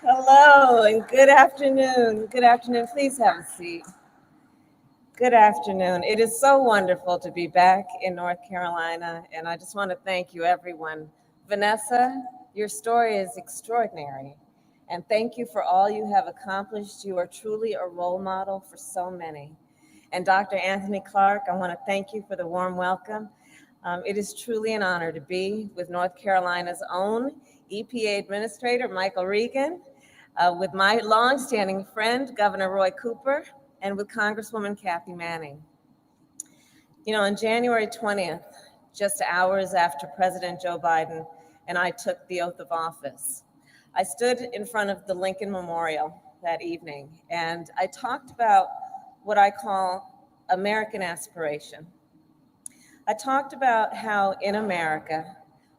Hello and good afternoon. Good afternoon. Please have a seat. Good afternoon. It is so wonderful to be back in North Carolina, and I just want to thank you, everyone. Vanessa, your story is extraordinary, and thank you for all you have accomplished. You are truly a role model for so many. And Dr. Anthony Clark, I want to thank you for the warm welcome. It is truly an honor to be with North Carolina's own EPA Administrator, Michael Regan, with my longstanding friend, Governor Roy Cooper, and with Congresswoman Kathy Manning. You know, on January 20th, just hours after President Joe Biden and I took the oath of office, I stood in front of the Lincoln Memorial that evening, and I talked about what I call American aspiration. I talked about how in America,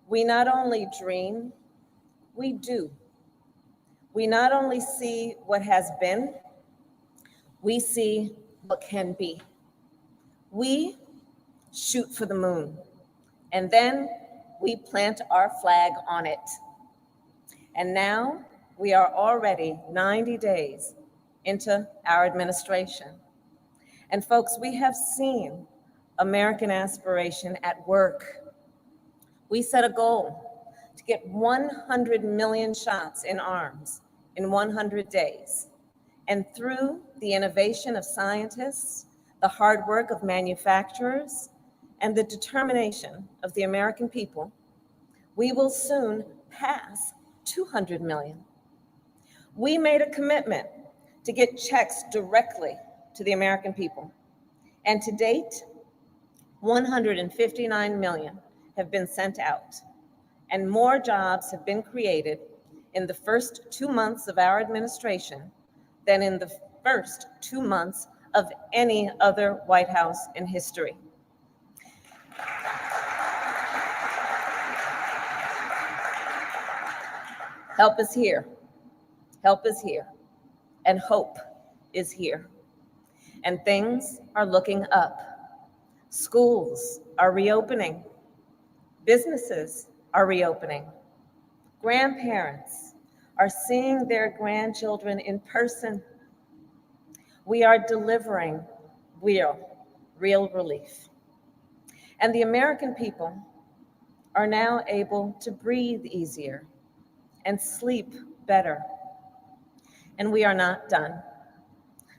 we not only dream, we do. We not only see what has been, we see what can be. We shoot for the moon, and then we plant our flag on it. And now we are already 90 days into our administration. And folks, we have seen American aspiration at work. We set a goal to get 100 million shots in arms in 100 days. And through the innovation of scientists, the hard work of manufacturers, and the determination of the American people, we will soon pass 200 million. We made a commitment to get checks directly to the American people. And to date, 159 million have been sent out, and more jobs have been created in the first 2 months of our administration than in the first 2 months of any other White House in history. Help is here. Help is here. And hope is here. And things are looking up. Schools are reopening. Businesses are reopening. Grandparents are seeing their grandchildren in person. We are delivering real relief. And the American people are now able to breathe easier and sleep better. And we are not done.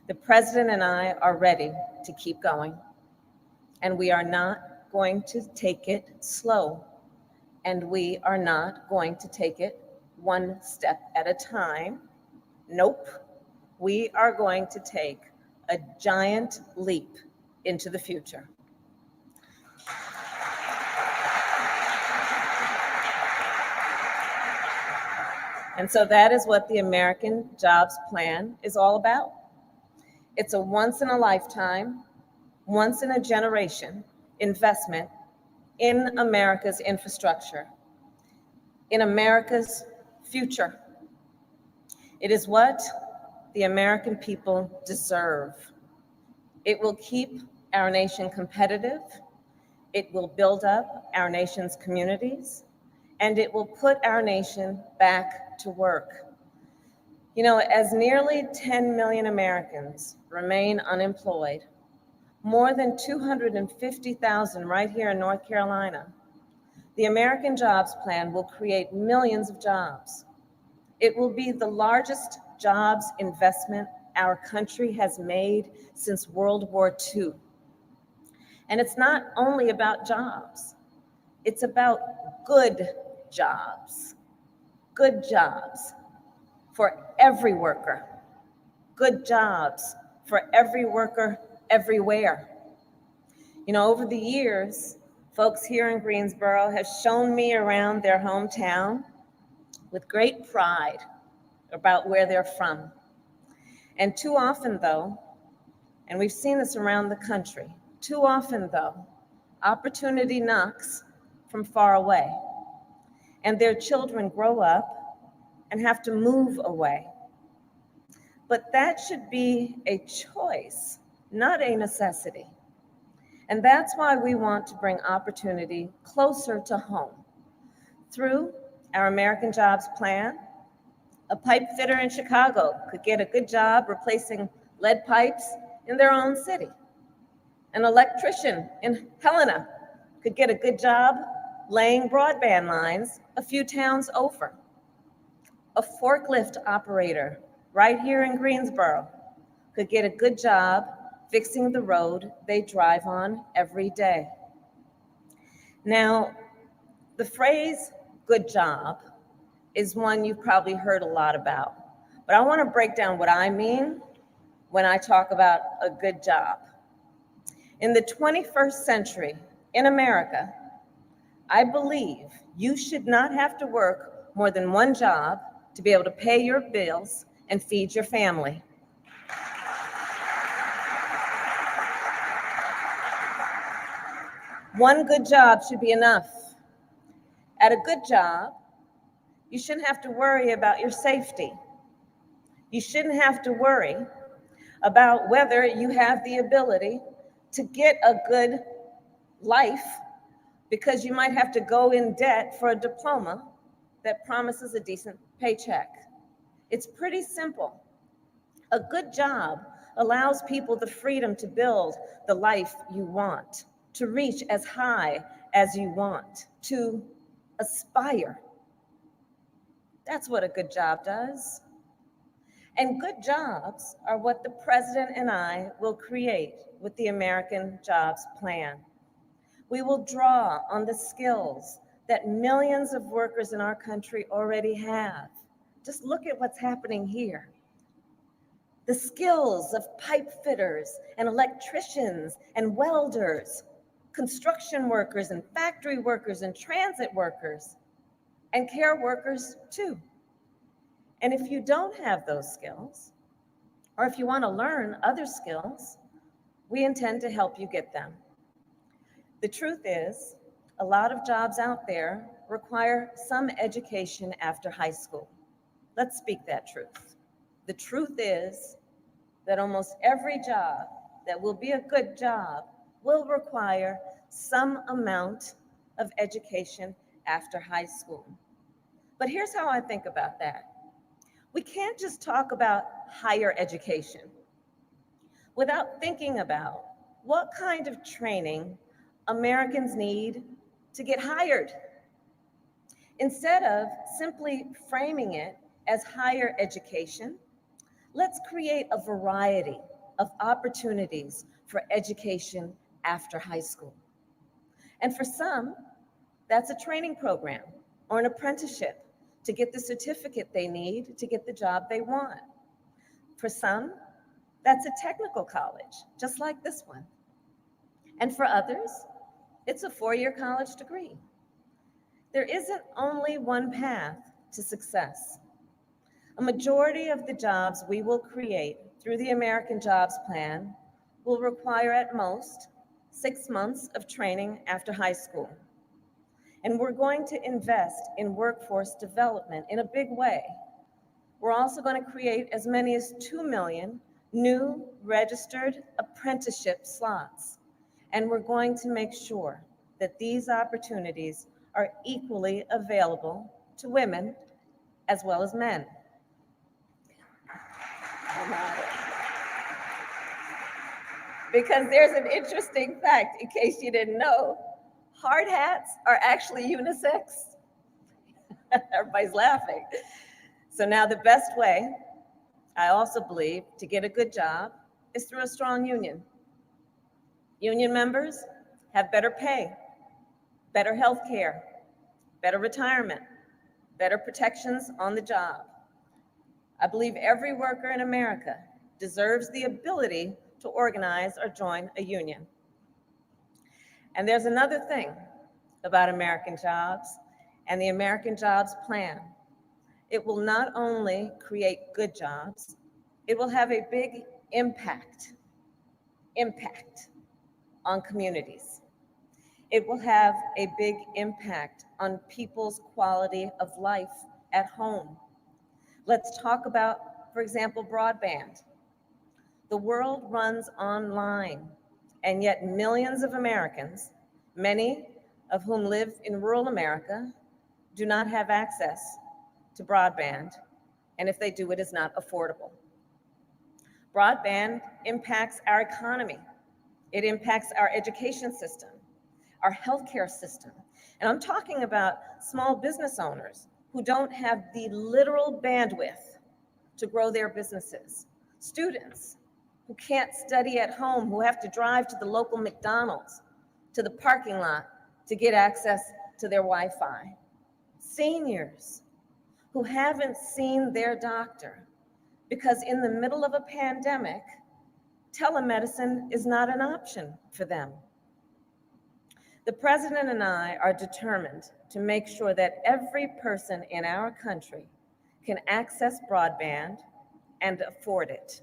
The president and I are ready to keep going. And we are not going to take it slow. And we are not going to take it one step at a time. Nope. We are going to take a giant leap into the future. And so that is what the American Jobs Plan is all about. It's a once in a lifetime, once in a generation investment in America's infrastructure, in America's future. It is what the American people deserve. It will keep our nation competitive. It will build up our nation's communities, and it will put our nation back to work. You know, as nearly 10 million Americans remain unemployed, more than 250,000 right here in North Carolina, the American Jobs Plan will create millions of jobs. It will be the largest jobs investment our country has made since World War II. And it's not only about jobs, it's about good jobs for every worker, good jobs for every worker everywhere. You know, over the years, folks here in Greensboro have shown me around their hometown with great pride about where they're from. And too often, though, and we've seen this around the country, too often, though, opportunity knocks from far away, and their children grow up and have to move away. But that should be a choice, not a necessity. And that's why we want to bring opportunity closer to home through our American Jobs Plan, A pipe fitter in Chicago could get a good job replacing lead pipes in their own city. An electrician in Helena could get a good job laying broadband lines a few towns over. A forklift operator right here in Greensboro could get a good job fixing the road they drive on every day. Now, the phrase good job is one you've probably heard a lot about, but I want to break down what I mean when I talk about a good job. In the 21st century in America, I believe you should not have to work more than one job to be able to pay your bills and feed your family. One good job should be enough. At a good job, you shouldn't have to worry about your safety. You shouldn't have to worry about whether you have the ability to get a good life because you might have to go in debt for a diploma that promises a decent paycheck. It's pretty simple. A good job allows people the freedom to build the life you want, to reach as high as you want, to aspire. That's what a good job does. And good jobs are what the president and I will create with the American Jobs Plan. We will draw on the skills that millions of workers in our country already have. Just look at what's happening here. The skills of pipe fitters and electricians and welders, construction workers and factory workers and transit workers, and care workers too. And if you don't have those skills, or if you want to learn other skills, we intend to help you get them. The truth is, a lot of jobs out there require some education after high school. Let's speak that truth. The truth is that almost every job that will be a good job will require some amount of education after high school. But here's how I think about that. We can't just talk about higher education without thinking about what kind of training Americans need to get hired. Instead of simply framing it as higher education, let's create a variety of opportunities for education after high school. And for some, that's a training program or an apprenticeship to get the certificate they need to get the job they want. For some, that's a technical college, just like this one. And for others, it's a 4-year college degree. There isn't only one path to success. A majority of the jobs we will create through the American Jobs Plan will require at most 6 months of training after high school. And we're going to invest in workforce development in a big way. We're also going to create as many as 2 million new registered apprenticeship slots. And we're going to make sure that these opportunities are equally available to women as well as men. Because there's an interesting fact, in case you didn't know, hard hats are actually unisex. Everybody's laughing. So now the best way, I also believe, to get a good job is through a strong union. Union members have better pay, better health care, better retirement, better protections on the job. I believe every worker in America deserves the ability to organize or join a union. And there's another thing about American jobs and the American Jobs Plan. It will not only create good jobs, it will have a big impact on communities. It will have a big impact on people's quality of life at home. Let's talk about, for example, broadband. The world runs online, and yet millions of Americans, many of whom live in rural America, do not have access to broadband and if they do, it is not affordable. Broadband impacts our economy. It impacts our education system, our healthcare system. And I'm talking about small business owners who don't have the literal bandwidth to grow their businesses, students who can't study at home, who have to drive to the local McDonald's, to the parking lot to get access to their Wi-Fi, seniors who haven't seen their doctor because in the middle of a pandemic, telemedicine is not an option for them. The president and I are determined to make sure that every person in our country can access broadband and afford it.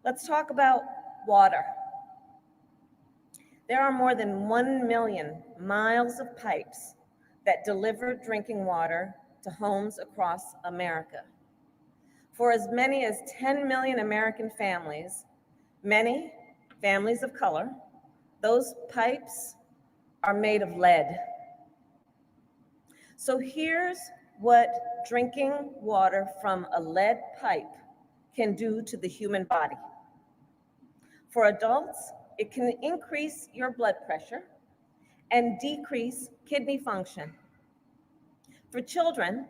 Let's talk about water. There are more than 1 million miles of pipes that deliver drinking water to homes across America. For as many as 10 million American families, many families of color, those pipes are made of lead. So here's what drinking water from a lead pipe can do to the human body. For adults, it can increase your blood pressure and decrease kidney function. For children,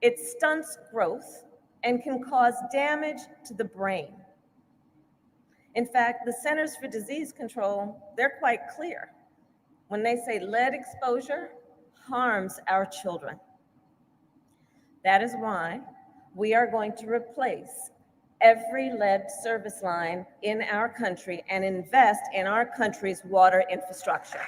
it stunts growth and can cause damage to the brain. In fact, the Centers for Disease Control, they're quite clear when they say lead exposure harms our children. That is why we are going to replace every lead service line in our country and invest in our country's water infrastructure.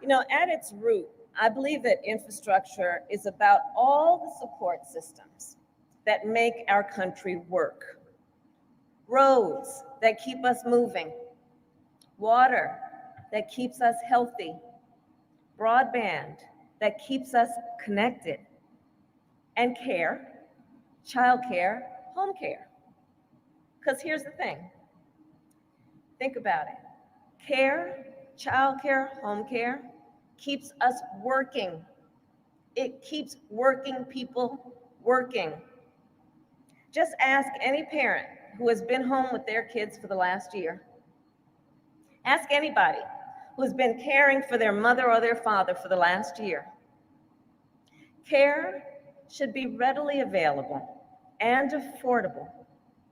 You know, at its root, I believe that infrastructure is about all the support systems that make our country work. Roads that keep us moving, water that keeps us healthy, broadband that keeps us connected, and care, childcare, home care. Because here's the thing, think about it. Care, childcare, home care keeps us working. It keeps working people working. Just ask any parent who has been home with their kids for the last year. Ask anybody who has been caring for their mother or their father for the last year. Care should be readily available and affordable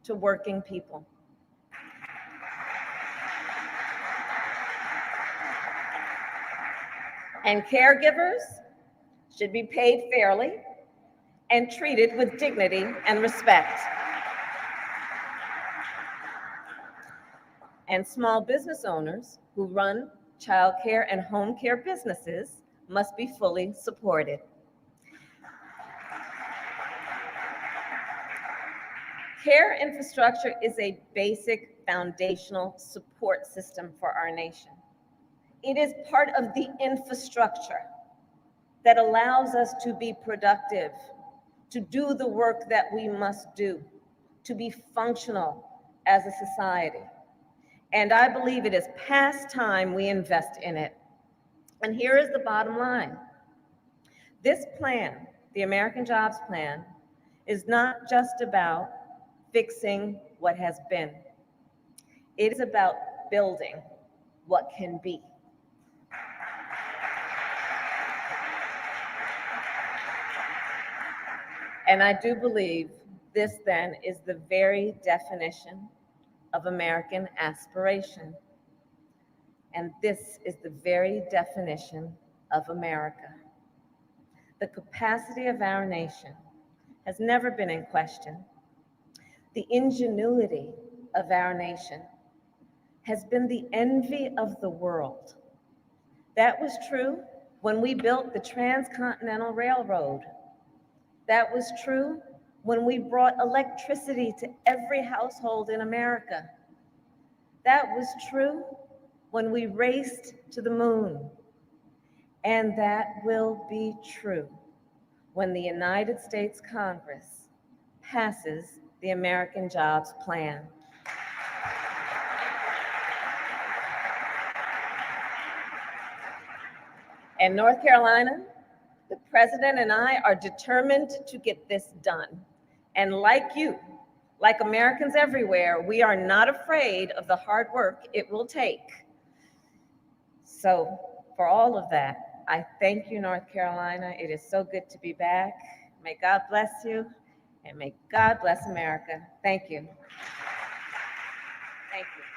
to working people. And caregivers should be paid fairly and treated with dignity and respect. And small business owners who run child care and home care businesses must be fully supported. Care infrastructure is a basic foundational support system for our nation. It is part of the infrastructure that allows us to be productive, to do the work that we must do, to be functional as a society. And I believe it is past time we invest in it. And here is the bottom line. This plan, the American Jobs Plan, is not just about fixing what has been. It is about building what can be. And I do believe this then is the very definition of American aspiration. And this is the very definition of America. The capacity of our nation has never been in question. The ingenuity of our nation has been the envy of the world. That was true when we built the Transcontinental Railroad. That was true when we brought electricity to every household in America. That was true when we raced to the moon. And that will be true when the United States Congress passes the American Jobs Plan. And North Carolina, the president and I are determined to get this done. And like you, like Americans everywhere, we are not afraid of the hard work it will take. So for all of that, I thank you, North Carolina. It is so good to be back. May God bless you, and may God bless America. Thank you. Thank you.